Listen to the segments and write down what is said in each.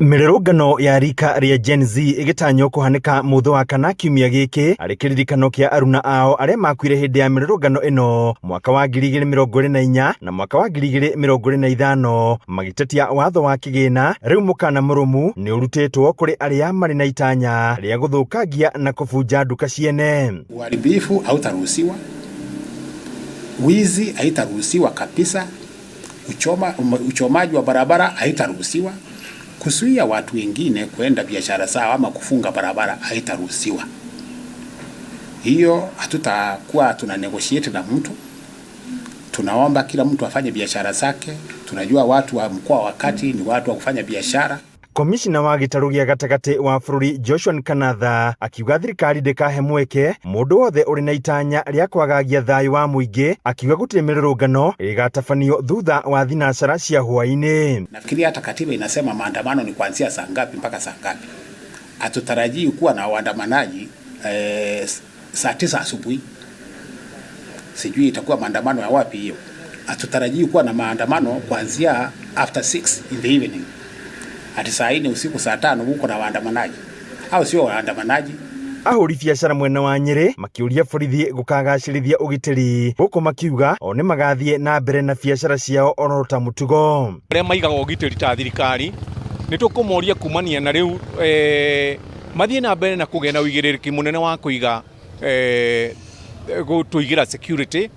Mirurungano ya rika ria Gen Z igitanyo kuhanika mutho wa kana kiumia giki ari kiririkano kia aruna ao aria makwire hindi ya mirurungano ino mwaka wa 2024 na mwaka wa 2025 magitetia watho wa kigina riu mukana murumu ni urutitwo kuri aria mari na itanya ria guthukangia na kubunja nduka ciene. Uharibifu hautaruhusiwa, wizi haitaruhusiwa kabisa, uchomaji wa barabara haitaruhusiwa, kuzuia watu wengine kwenda biashara zao ama kufunga barabara haitaruhusiwa. Hiyo hatutakuwa tuna negotiate na mtu. Tunaomba kila mtu afanye biashara zake. Tunajua watu wa mkoa wakati ni watu wa kufanya biashara. Komishina wa gitaru gia gatagati wa bururi Joshua Kanatha akiuga thirikari ndikahe mweke mundu wothe uri na itanya ria kwagagia thayu wa muingi, akiuga gutire mirurungano igatafanio thutha wa thinacara cia hwaini. Nafikiri hata katiba inasema maandamano ni kuanzia saa ngapi mpaka saa ngapi. Hatutarajii kuwa na waandamanaji saa 9 asubuhi. Sijui itakuwa maandamano ya wapi hiyo. Hatutarajii kuwa na maandamano kuanzia after 6 in the evening. Ati saa 4 usiku saa 5 huko na waandamanaji. Hao sio waandamanaji. Ahuri biashara mwena wa Nyeri makiuria borithi gukagacirithia ugitiri, guko makiuga one magathie na mbere na biashara ciao onorota mutugo. Aria maigaga ugitiri ta thirikari ni tukumoria kumania na riu mathie na mbere na kugena uigiriki munene wa kuiga gutuigira security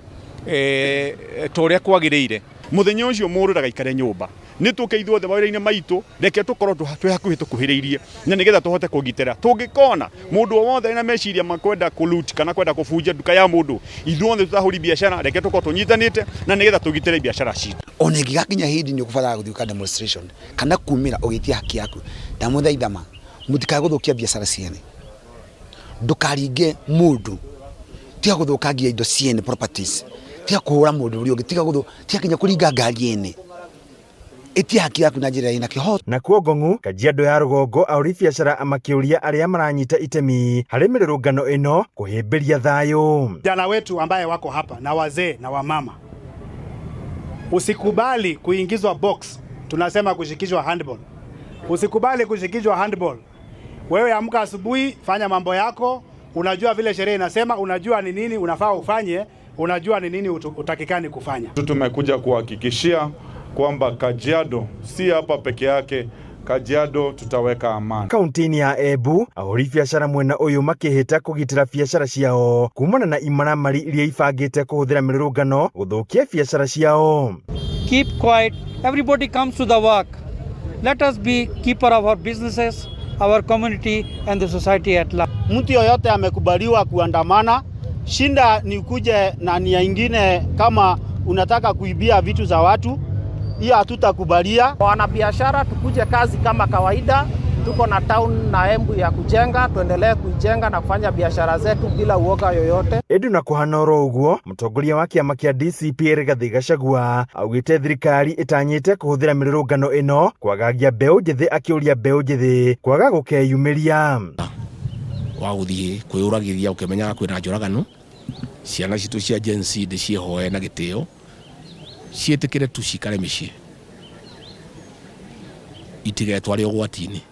toria kwagiriire. Muthenya ucio mururaga ikare nyumba ni tukeithwo the wawira-ini maitu reke tukorwo twi hakuhi tukuhiriirie na nigetha tuhote kugitira. Tungikona mundu wothe na meciria makwenda kuluti kana kwenda kubunja nduka ya mundu, ithuothe tutahuri biashara, reke tukorwo tunyitanite na nigetha tugitire biashara citu. Ona gigakinya hindi ni ukubatara guthiuka demonstration kana kumira ugitia haki yaku ndamuthaithama mutikaguthukia biashara ciene, ndukaringe mundu, tiga guthukangia indo ciene properties, tiga kuhura mundu uri tiga kinya kuringa ngari ene eti haki yaku na njira ina kihoto. Na kuogong'u Kajiado ya Rugongo auri biashara amakiuria aria maranyita itemi hari mirurungano ino kuhimbiria thayu. Vijana wetu ambaye wako hapa na wazee na wamama, usikubali kuingizwa box. Tunasema kushikishwa handball. Usikubali kushikishwa handball. Wewe amka asubuhi, fanya mambo yako, unajua vile sheria inasema, unajua ni nini unafaa ufanye, unajua ni nini utakikani kufanya. Tumekuja kuhakikishia kwamba Kajiado si hapa peke yake, Kajiado tutaweka amani. Kaunti ya Embu ahuri biashara mwena uyu makihita kugitira biashara ciao kumana na imaramari iria ibangite kuhuthira mirurungano guthukia biashara ciao. Keep quiet, everybody comes to the work. Let us be keeper of our businesses, our community and the society at large. Mtu yoyote amekubaliwa kuandamana, shinda ni ukuje na nia nyingine kama unataka kuibia vitu za watu, hiyo hatutakubalia. Wanabiashara tukuje kazi kama kawaida, tuko na town na Embu ya kujenga, tuendelee kuijenga na kufanya biashara zetu bila uoga yoyote. Edu na kuhanoro uguo mutongoria wa kiama kia DCP Rigathi Gachagua augite thirikari itanyite kuhuthira mirurungano ino kwagagia mbeu njithi, akiuria mbeu njithi kwaga gukeyumiria wa guthie kwiyuragithia ukimenya kwina njoragano. Ciana citu cia Gen Z cihoe na gitio cietikire tu cikare micii itigetware ugwati-ini.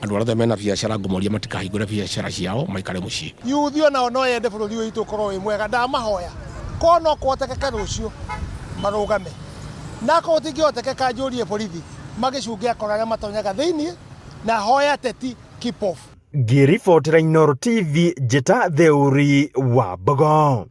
Andu arĩa mena biashara ngumoria matikahingũre biashara ciao maikare mucii. Yuthi ona no yende bũrũri witũ ũkorwo wĩ mwega, ndamahoya korwo no kũhotekeka rũciũ marũgame, na korwo gũtingĩhotekeka njũrie borithi magĩcunge akora arĩa matonyaga thĩiniĩ, na hoya teti keep off. Ngĩribotera Inooro TV, Njeta Theuri wa Mbogo.